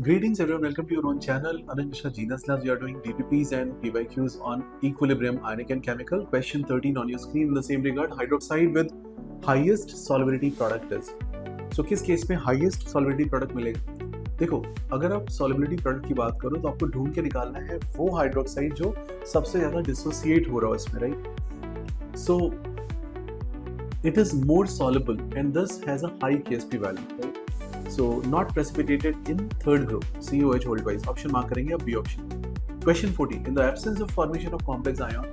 Greetings everyone, welcome to your own channel. Anuj Mishra Genius Labs. We are doing DPPs and PYQs on equilibrium, ionic and chemical. Question 13 on your screen in the same regard. Hydroxide with highest solubility product is. So किस case में highest solubility product मिलेगा? देखो, अगर आप solubility product की बात करो तो आपको ढूंढ के निकालना है वो हाइड्रोक्साइड जो सबसे ज्यादा डिसोसिएट हो रहा है इसमें, right? So it is more soluble and thus has a high KSP value, right? So not precipitated in third group, COH hold wise. Option mark करेंगे आप B option. Question 14. In the absence of formation of complex ion,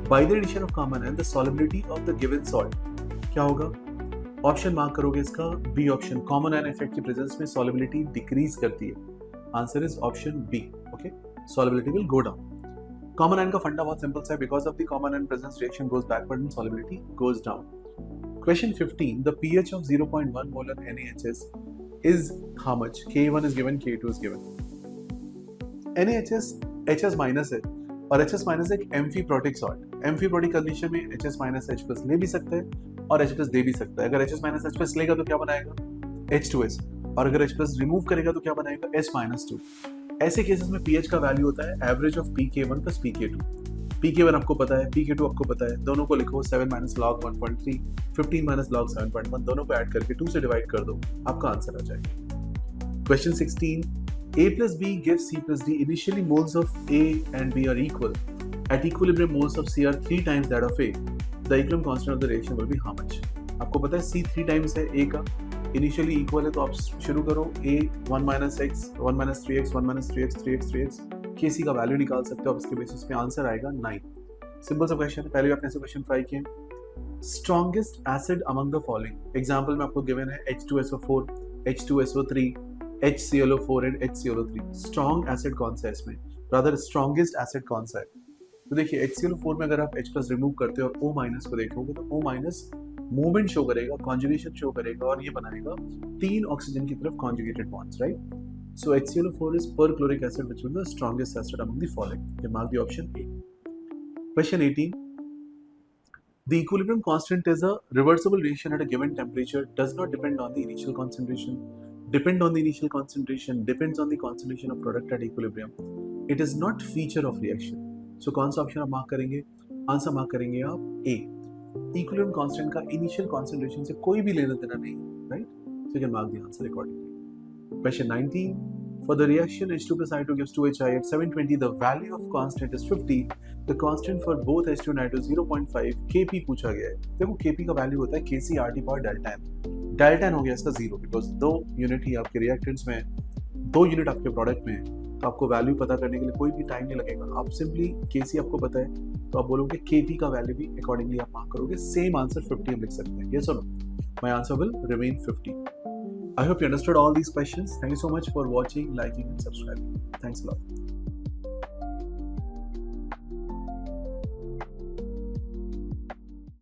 by the addition of common ion, the solubility of the given salt क्या होगा? Option mark करोगे इसका B option. Common ion effect की presence में solubility decrease करती है. Answer is option B. Okay. Solubility will go down. Common ion का फंडा बहुत सिंपल सा है. Because of the common ion presence, reaction goes backward and solubility goes down. Question 15. The pH of 0.1 molar NaHS is how much? K1 is given, K2 is given. NaHS HS minus है और HS minus एक amphiprotic salt. Amphiprotic condition में HS minus H plus ले भी सकते हैं और H plus दे भी सकता है. अगर HS minus H plus लेगा तो क्या बनाएगा? H2S. और अगर H plus रिमूव करेगा तो क्या बनाएगा? H minus 2. ऐसे केसेस में pH का वैल्यू होता है average of pK1 plus pK2. pK1 आपको पता है, pK2 आपको पता है, दोनों को लिखो 7 माइनस लॉग 1.3, 15 माइनस लॉग 7.1, दोनों को ऐड करके 2 से डिवाइड कर दो, आपका आंसर आ जाएगा. Question 16. A plus B gives C plus D. Initially moles of A and B are equal. At equilibrium moles of C are 3 times that of A. The equilibrium constant of the reaction will be how much? आपको पता है C 3 times है A का, initially equal है तो आप शुरू करो A 1 minus x, 1 minus 3x, 1 minus 3x, 3x, 3x. Kc का वैल्यू निकाल सकते हो आप, इसके बेसिस पे आंसर आएगा 9. सिंपल सा क्वेश्चन है, पहले भी आपने ऐसे क्वेश्चन ट्राई किए. Strongest acid among the following. Example में आपको गिवन है H2SO4, H2SO3, HClO4 and HClO3. Strong acid कौन सा है इसमें? रादर स्ट्रॉन्गेस्ट एसिड कौन सा है? तो देखिए HClO4 में अगर आप H+ रिमूव करते हो और O- को देखोगे तो O- मूवमेंट शो करेगा, कॉन्जुगेशन शो करेगा और ये बनाएगा 3 ऑक्सीजन की तरफ conjugated bonds, right? So HClO4 is perchloric acid, which is the strongest acid among the following. You mark the option A. Question 18. The equilibrium constant is a reversible reaction at a given temperature. Does not depend on the initial concentration. Depend on the initial concentration. Depends on the concentration of product at equilibrium. It is not feature of reaction. So कौन सा option आप mark करेंगे? Answer mark करेंगे आप A. Equilibrium constant का initial concentration से कोई भी लेना देना नहीं, right? So you can mark the answer accordingly. Question 19. For the reaction H2 plus I2 gives 2HI at 720, the value of constant is 50. The constant for both H2 and I2 0.5. Kp पूछा गया है. देखो Kp का value होता है Kc RT power delta n. Delta n हो गया इसका 0 बिकॉज 2 यूनिट ही आपके रिएक्टेंट्स में, 2 यूनिट आपके प्रोडक्ट में, तो आपको वैल्यू पता करने के लिए कोई भी टाइम नहीं लगेगा. आप सिंपली Kc आपको पता है तो आप बोलोगे Kp का वैल्यू भी अकॉर्डिंगली आप मार्क करोगे. सेम आंसर 50 हम लिख सकते हैं. Yes or no? My answer will remain 50. I hope you understood all these questions. Thank you so much for watching, liking and subscribing. Thanks a lot.